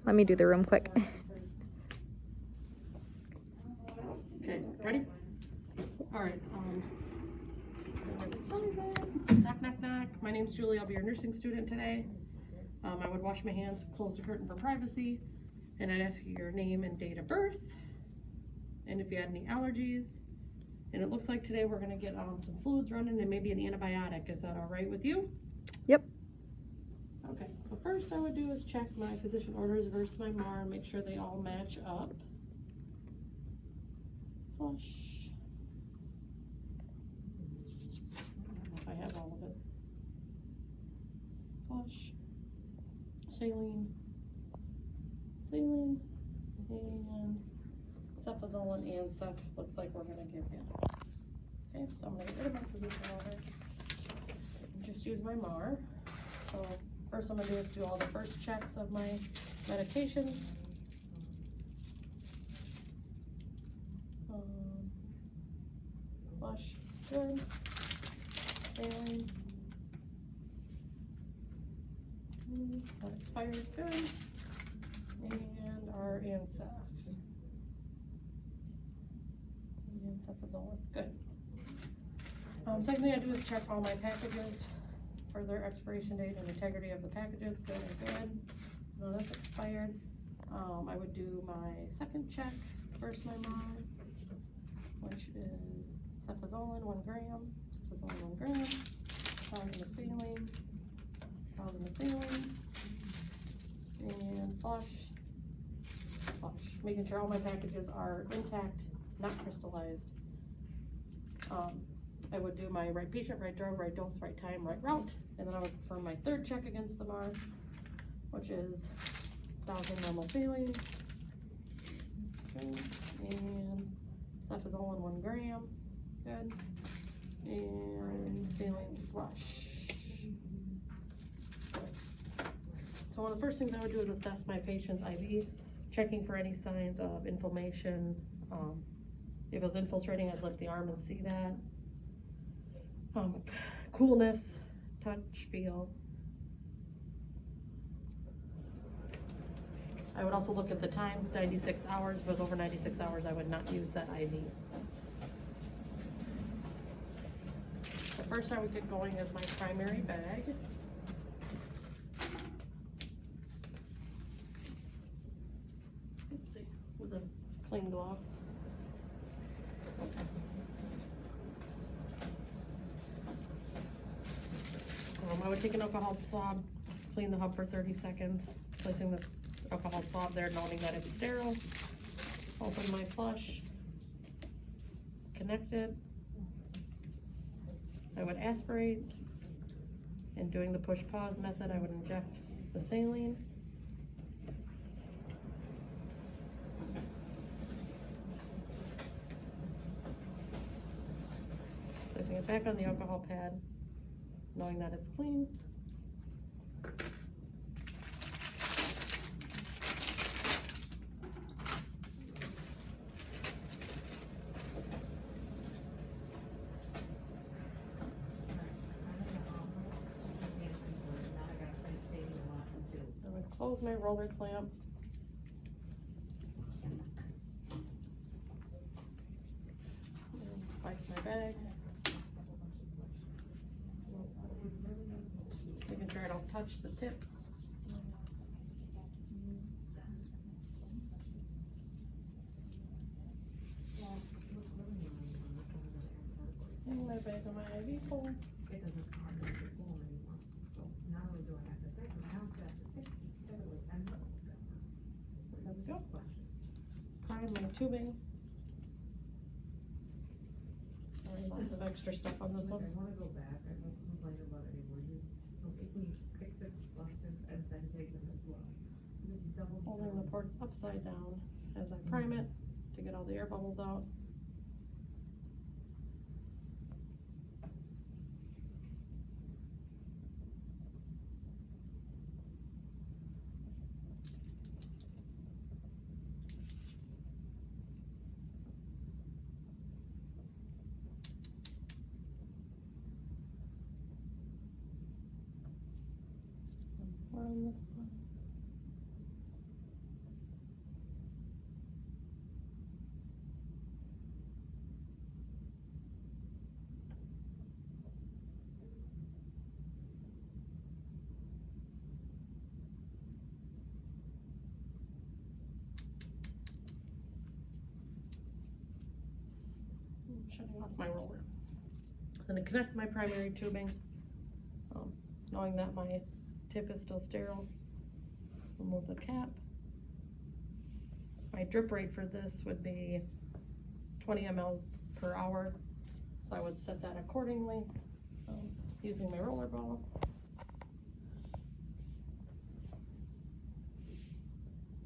Let me do the room quick. Okay, ready? All right, knock, knock, knock. My name's Julie. I'll be your nursing student today. I would wash my hands, close the curtain for privacy, and I'd ask you your name and date of birth, and if you had any allergies. And it looks like today we're gonna get some fluids running and maybe an antibiotic. Is that all right with you? Yep. Okay, so first I would do is check my physician orders versus my MAR and make sure they all match up. Flush. I have all of it. Flush. Saline. Saline. And cefazolin and cef looks like we're gonna give you. Okay, so I'm gonna get rid of my physician order and just use my MAR. So first I'm gonna do is do all the first checks of my medications. Flush, good. Saline. That expired, good. And our ANSAF. And cefazolin, good. Second thing I do is check all my packages for their expiration date and integrity of the packages, good and good. No, that's expired. I would do my second check, first my MAR, which is cefazolin 1 gram, cefazolin 1 gram, 1,000 of saline, 1,000 of saline, and flush, making sure all my packages are intact, not crystallized. I would do my right patient, right drug, right dose, right time, right route, and then I would perform my third check against the MAR, which is 1,000 normal saline, okay, and cefazolin 1 gram, good, and saline flush. So one of the first things I would do is assess my patient's IV, checking for any signs of inflammation. If it was infiltrating, I'd lift the arm and see that. Coolness, touch, feel. I would also look at the time, 96 hours. If it was over 96 hours, I would not use that IV. The first I would get going is my primary bag. Oopsie, with a clean glove. I would take an alcohol swab, clean the hub for 30 seconds, placing this alcohol swab there, noting that it's sterile. Open my flush, connect it. I would aspirate, and doing the push-pause method, I would inject the saline. Placing it back on the alcohol pad, knowing that it's clean. I would close my roller clamp. And spike my bag. Making sure I don't touch the tip. And my bag on my IV pole. There we go. Prime my tubing. Sorry, lots of extra stuff on this one. I wanna go back, I don't complain about it anymore, if we pick the flushes and then take them as well. Holding the ports upside down as I prime it to get all the air bubbles out. On this one. shutting off my roller. Then I connect my primary tubing, knowing that my tip is still sterile. Remove the cap. My drip rate for this would be 20 mLs per hour, so I would set that accordingly, using my roller ball.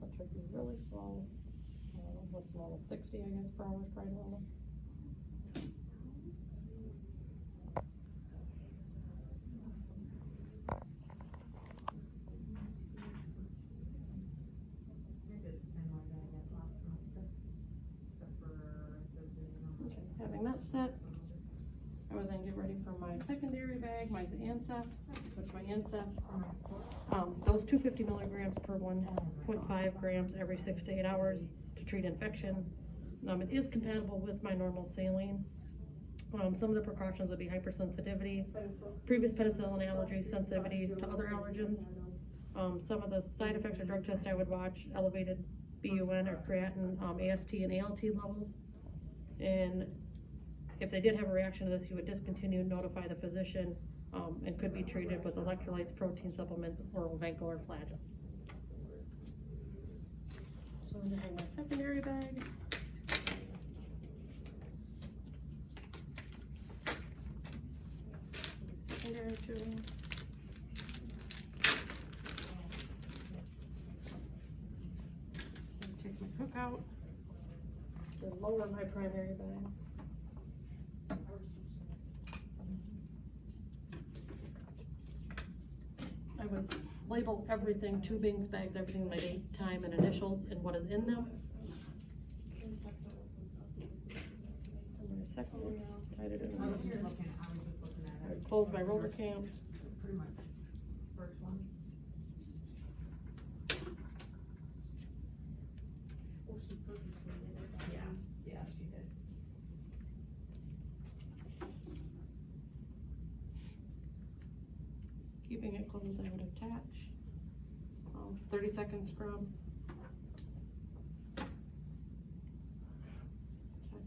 I'll try to be really slow. What's normal, 60 I guess per hour is probably normal. Okay, having that set, I would then get ready for my secondary bag, my ANSEF, which my ANSEF, those 250 milligrams per 1.5 grams every 6 to 8 hours to treat infection. It is compatible with my normal saline. Some of the precautions would be hypersensitivity, previous penicillin allergy, sensitivity to other allergens. Some of the side effects or drug tests I would watch: elevated BUN or creatinine, AST and ALT levels. And if they did have a reaction to this, you would discontinue, notify the physician, and could be treated with electrolytes, protein supplements, oral Vanco or Flagyl. So I'm gonna hang my secondary bag. Secondary tubing. So take my hook out, then lower my primary bag. I would label everything, tubings, bags, everything, my date, time, and initials, and what is in them. And my secondaries, tied it in. I was just looking I at would it. close my roller cam. Pretty much, first one. Yeah, she did. Keeping it closed, I would attach. 30-second scrub. Attach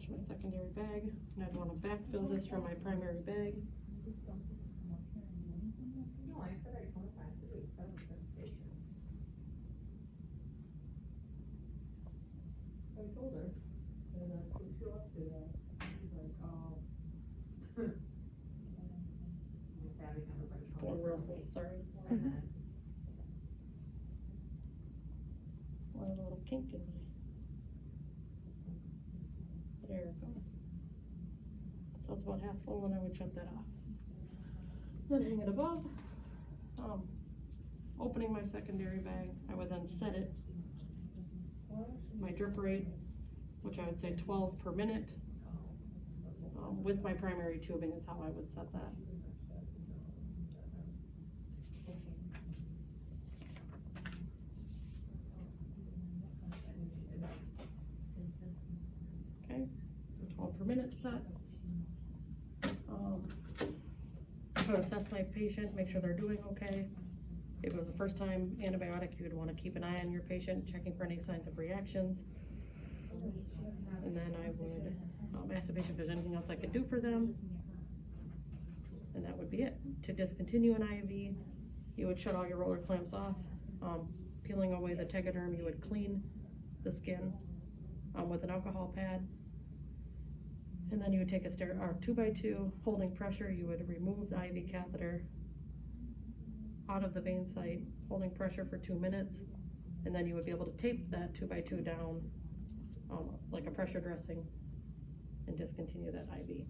my secondary bag, and I'd want to backfill this from my primary bag. No, I said I told her I had to do it 7:30. I told her, and I put you up to that, she's like, oh. Just having everybody It's call going her. real slow, sorry. One little kink in my. There it goes. So it's about half full, and I would shut that off. Then hang it above. Opening my secondary bag, I would then set it. My drip rate, which I would say 12 per minute. With my primary tubing is how I would set that. Okay, so 12 per minute set. I'm gonna assess my patient, make sure they're doing okay. If it was a first time antibiotic, you would wanna keep an eye on your patient, checking for any signs of reactions. And then I would ask the patient if there's anything else I could do for them. And that would be it. To discontinue an IV, you would shut all your roller clamps off. Peeling away the tegaderm, you would clean the skin with an alcohol pad. And then you would take a 2x2 holding pressure. You would remove the IV catheter out of the vein site, holding pressure for 2 minutes. And then you would be able to tape that 2x2 down like a pressure dressing and discontinue that IV.